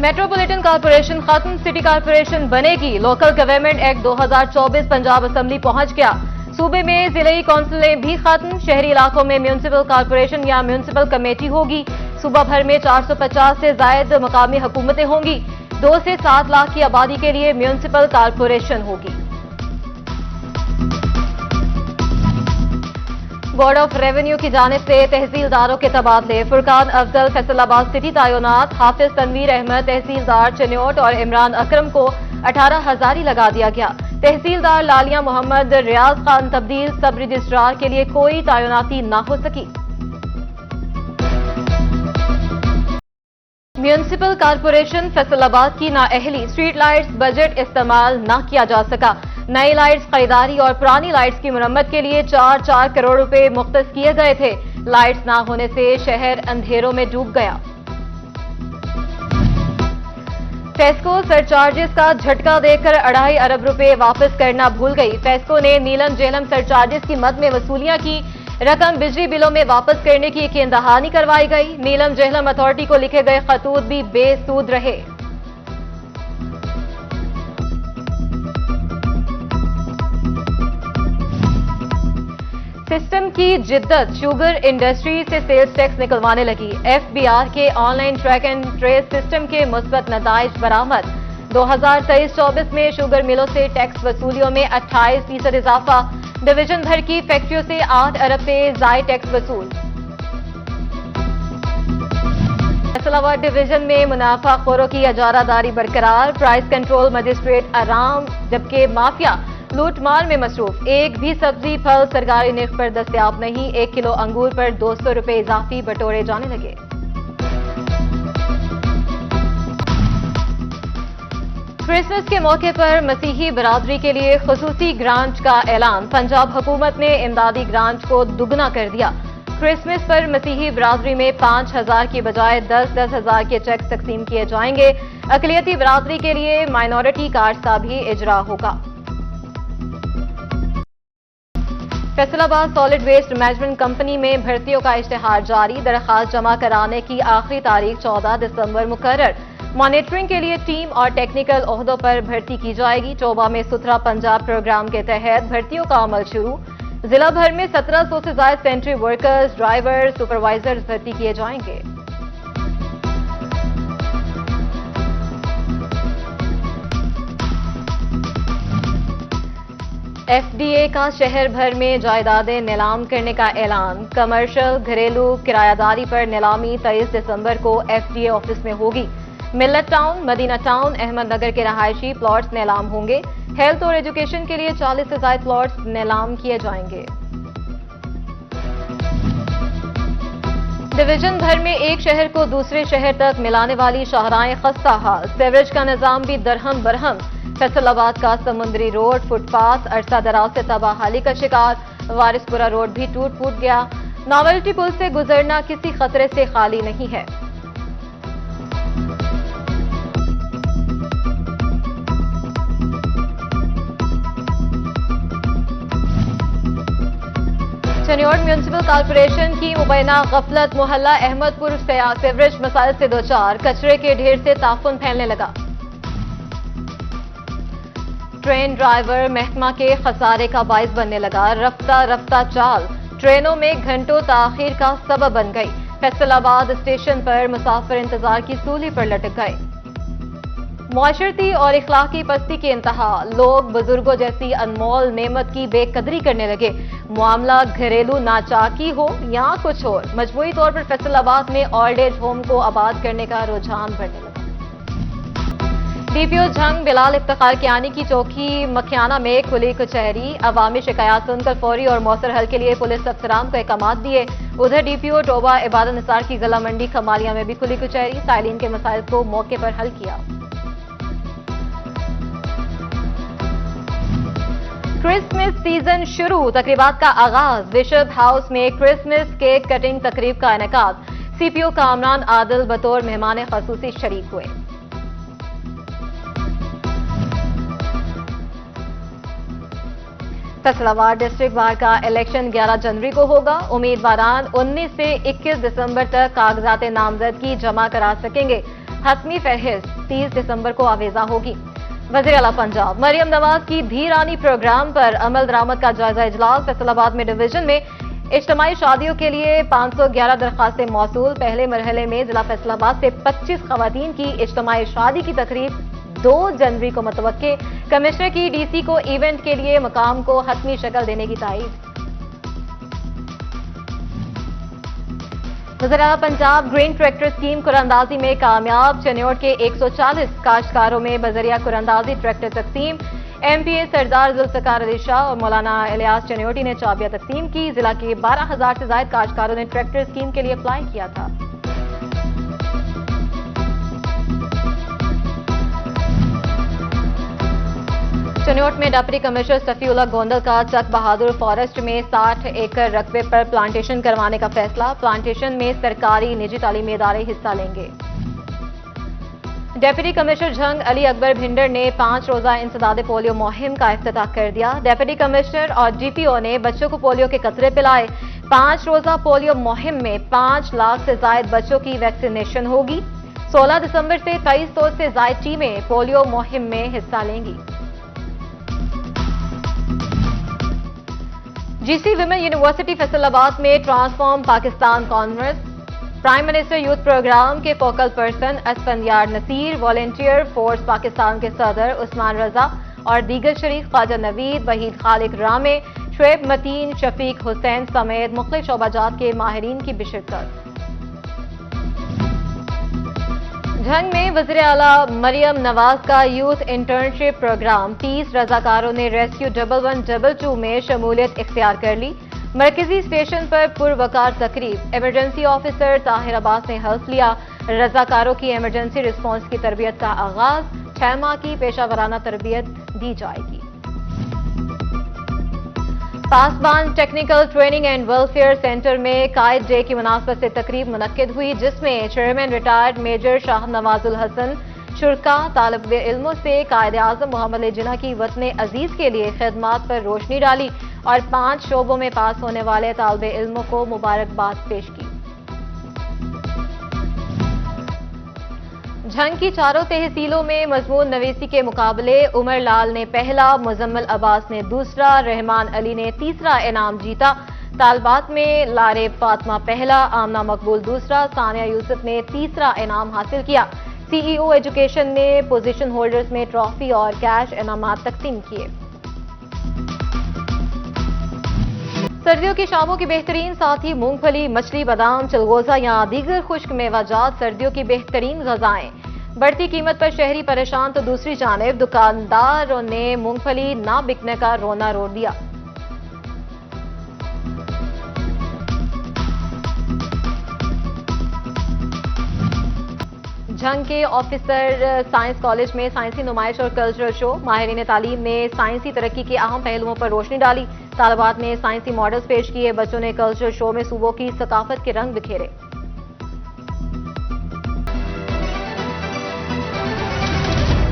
Metropolitan corporation खत्म, city corporation बनेगी। Local government act 2024 Punjab assembly पहुंच गया। सूबे में जिले कौंसिलें भी खत्म। शहरी इलाकों में म्यूनिसिपल कॉरपोरेशन या म्यूनिसिपल कमेटी होगी। सूबा भर में 450 से ज्यादा मकामी हुकूमतें होंगी। 2 से 7 लाख की आबादी के लिए म्यूनिसिपल कॉरपोरेशन होगी। बोर्ड ऑफ रेवेन्यू की जानिब से तहसीलदारों के तबादले। फुरकान अफजल फैसलाबाद सिटी तैनात, हाफिज तनवीर अहमद तहसीलदार चन्योट और इमरान अकरम को 18,000 लगा दिया गया। तहसीलदार लालिया मोहम्मद रियाज खान तब्दील, सब रजिस्ट्रार के लिए कोई तैनाती न हो सकी। म्यूनिसिपल कॉरपोरेशन फैसलाबाद की नाअहली, स्ट्रीट लाइट्स बजट इस्तेमाल न किया जा सका। नई लाइट्स खरीदारी और पुरानी लाइट्स की मरम्मत के लिए 4-4 करोड़ रुपए मुख्तस किए गए थे। लाइट्स ना होने से शहर अंधेरों में डूब गया। फेस्को सरचार्जेस का झटका देकर 2.5 अरब रुपए वापस करना भूल गई। फेस्को ने नीलम जेलम सरचार्जेस की मद में वसूलियां की। रकम बिजली बिलों में वापस करने की यकीन दहानी करवाई गई। नीलम जेहलम अथॉरिटी को लिखे गए खतूत भी बेसूद रहे। सिस्टम की जिद्दत, शुगर इंडस्ट्री से सेल्स टैक्स निकलवाने लगी। एफबीआर के online track and trace system के मुस्बत नताइज बरामद। 2023-24 में शुगर मिलों से टैक्स वसूलियों में 28% इजाफा। डिवीजन भर की फैक्ट्रियों से 8 अरब से जायद टैक्स वसूल। फैसलाबाद डिवीजन में मुनाफाखोरों की इजारादारी बरकरार। प्राइस कंट्रोल मजिस्ट्रेट आराम, जबकि माफिया लूटमार में मसरूफ। एक भी सब्जी फल सरकारी निर्ख पर दस्तयाब नहीं। 1 किलो अंगूर पर 200 रुपए इजाफी बटोरे जाने लगे। क्रिसमस के मौके पर मसीही बरादरी के लिए खुसूसी ग्रांट का ऐलान। पंजाब हुकूमत ने इमदादी ग्रांट को दुगना कर दिया। क्रिसमस पर मसीही बरादरी में 5,000 की बजाय 10,000 के चेक तकसीम किए जाएंगे। अकलियती बरादरी के लिए माइनॉरिटी कार्ड का भी इजरा होगा। Faisalabad solid waste management company में भर्तियों का इश्तिहार जारी। दरखास्त जमा कराने की आखिरी तारीख 14 दिसंबर मुकर्रर। मॉनिटरिंग के लिए टीम और टेक्निकल ओहदों पर भर्ती की जाएगी। चोबा में सुथरा पंजाब प्रोग्राम के तहत भर्तियों का अमल शुरू। जिला भर में 1700 से ज्यादा सेंट्री वर्कर्स, ड्राइवर, सुपरवाइजर्स भर्ती किए जाएंगे। एफडीए का शहर भर में जायदादें नीलाम करने का ऐलान। कमर्शियल घरेलू किरायादारी पर नीलामी 23 दिसंबर को एफडीए ऑफिस में होगी। मिल्लत टाउन, मदीना टाउन, अहमदनगर के रहायशी प्लॉट्स नीलाम होंगे। हेल्थ और एजुकेशन के लिए 40 से ज्यादा प्लॉट्स नीलाम किए जाएंगे। डिवीजन भर में एक शहर को दूसरे शहर तक मिलाने वाली शाहराएं खस्ता हाल। सीवरेज का निजाम भी दरहम बरहम। फैसलाबाद का समुद्री रोड, फुटपाथ अरसा दराज से तबाहाली का शिकार। वारिसपुरा रोड भी टूट फूट गया। नॉवेल्टी पुल से गुजरना किसी खतरे से खाली नहीं है। चन्योट म्यूनिसिपल कॉरपोरेशन की मुबैना गफलत। मोहल्ला अहमदपुर सीवरेज मसाइल से दो चार। कचरे के ढेर से ताफुन फैलने लगा। ट्रेन ड्राइवर महकमा के खसारे का बाइस बनने लगा। रफ्ता रफ्ता चाल ट्रेनों में घंटों ताखीर का सबब बन गई। फैसलाबाद स्टेशन पर मुसाफिर इंतजार की सूली पर लटक गए। मुआशरती और इखलाकी पस्ती की इंतहा। लोग बुजुर्गों जैसी अनमोल नेमत की बेकदरी करने लगे। मामला घरेलू नाचाकी हो या कुछ और, मजबूरी तौर पर फैसलाबाद में ओल्ड एज होम को आबाद करने का रुझान बढ़ने लगा। डीपीओ जंग बिलाल इफ्तिखार कियानी की चौकी मखियाना में खुली कचहरी। अवामी शिकायत सुनकर फौरी और मौसर हल के लिए पुलिस अफसरान को अहकामात दिए। उधर डीपीओ टोबा इबादत निसार की गला मंडी खमालिया में भी खुली कचहरी। साइलिन के मसाइल को मौके पर हल किया। क्रिसमस सीजन शुरू, तकरीबात का आगाज। बिशप हाउस में क्रिसमस केक कटिंग तकरीब का इनेकाद। सीपीओ कामरान आदिल बतौर मेहमान खसूसी शरीक हुए। फैसलाबाद डिस्ट्रिक्ट बार का इलेक्शन 11 जनवरी को होगा। उम्मीदवारान 19 से 21 दिसंबर तक कागजात नामजदगी जमा करा सकेंगे। हतमी फहरिस्त 30 दिसंबर को आवेजा होगी। वज़ीर आला पंजाब मरियम नवाज की धीरानी प्रोग्राम पर अमल दरामद का जायजा इजलास। फैसलाबाद में डिवीजन में इज्तिमाई शादियों के लिए 511 दरखास्तें मौसूल। पहले मरहले में जिला फैसलाबाद से 25 खवातीन की इज्तिमाई शादी की तकरीब 2 जनवरी को मुतवक्के। कमिश्नर की डीसी को इवेंट के लिए मकाम को हतमी शक्ल देने की तायीद। वज़ीर आला पंजाब ग्रीन ट्रैक्टर स्कीम कुरानंदाजी में कामयाब। चन्योट के 140 काश्तकारों में बजरिया कुरानंदाजी ट्रैक्टर तकसीम। एमपीए सरदार जुल्फिकार अली शाह और मौलाना इलियास चन्योटी ने चाबियां तकसीम की। जिला के 12,000 से ज्यादा काश्तकारों ने ट्रैक्टर स्कीम के लिए अप्लाई किया था। चन्योट में डिप्टी कमिश्नर सफीउल्लाह गोंदल का चक बहादुर फॉरेस्ट में 60 एकड़ रकबे पर प्लांटेशन करवाने का फैसला। प्लांटेशन में सरकारी निजी तालीमी इदारे हिस्सा लेंगे। डिप्टी कमिश्नर झंग अली अकबर भिंडर ने 5 रोजा इंसदाद पोलियो मुहिम का इफ्तिताह कर दिया। डिप्टी कमिश्नर और जीपीओ ने बच्चों को पोलियो के कतरे पिलाए। 5 रोजा पोलियो मुहिम में 5 लाख से ज्यादा बच्चों की वैक्सीनेशन होगी। 16 दिसंबर से 2300 से ज्यादा टीमें पोलियो मुहिम में हिस्सा लेंगी। जीसी विमेन यूनिवर्सिटी फैसलाबाद में transform Pakistan conference. Prime minister youth program के focal person Asfandyar Nasir, volunteer force Pakistan के सदर उस्मान रजा और दीगर शरीक ख्वाजा नवीद, वहीद खालिक रामे, शुएब मतीन, शफीक हुसैन समेत मुख्तलिफ शोबाजात के माहिरीन की शिरकत। झंग में वज़ीर आला मरियम नवाज का यूथ इंटर्नशिप प्रोग्राम। 30 रजाकारों ने रेस्क्यू 1122 में शमूलियत इख्तियार कर ली। मरकजी स्टेशन पर पुरवकार तकरीब। इमरजेंसी ऑफिसर ताहिर अब्बास ने हल्फ लिया। रजाकारों की इमरजेंसी रिस्पांस की तरबियत का आगाज। 6 माह की पेशावराना तरबियत दी जाएगी। Pasban technical training and welfare center में कायद डे की मुनासबत से तकरीब मुनक्किद हुई, जिसमें chairman retired major Shah Nawazul Hasan शुरका तालिब इल्मों से कायद आजम मोहम्मद अली जिन्ना की वतन अजीज के लिए खिदमात पर रोशनी डाली और 5 शोबों में पास होने वाले तालिब इल्मों को मुबारकबाद पेश की। झंग की 4 तहसीलों में मजमून नवीसी के मुकाबले उमर लाल ने पहला, मुजम्मिल अब्बास ने दूसरा, रहमान अली ने तीसरा इनाम जीता। तालबात में लारेब फातिमा पहला, आमना मकबूल दूसरा, सानिया यूसुफ ने तीसरा इनाम हासिल किया। सीईओ एजुकेशन ने पोजीशन होल्डर्स में ट्रॉफी और कैश इनामात तकसीम किए। सर्दियों की शामों की बेहतरीन साथी मूंगफली, मछली, बादाम, चलगोजा या दीगर खुश्क मेवाजात सर्दियों की बेहतरीन ग़िज़ाएं। बढ़ती कीमत पर शहरी परेशान तो दूसरी जानिब दुकानदारों ने मूंगफली ना बिकने का रोना रो दिया। झंग के ऑफिसर साइंस कॉलेज में साइंसी नुमाइश और कल्चरल शो। माहिरीन तालीम ने साइंसी तरक्की के अहम पहलुओं पर रोशनी डाली। तालिबात ने साइंसी मॉडल्स पेश किए। बच्चों ने कल्चरल शो में सूबों की सकाफत के रंग बिखेरे।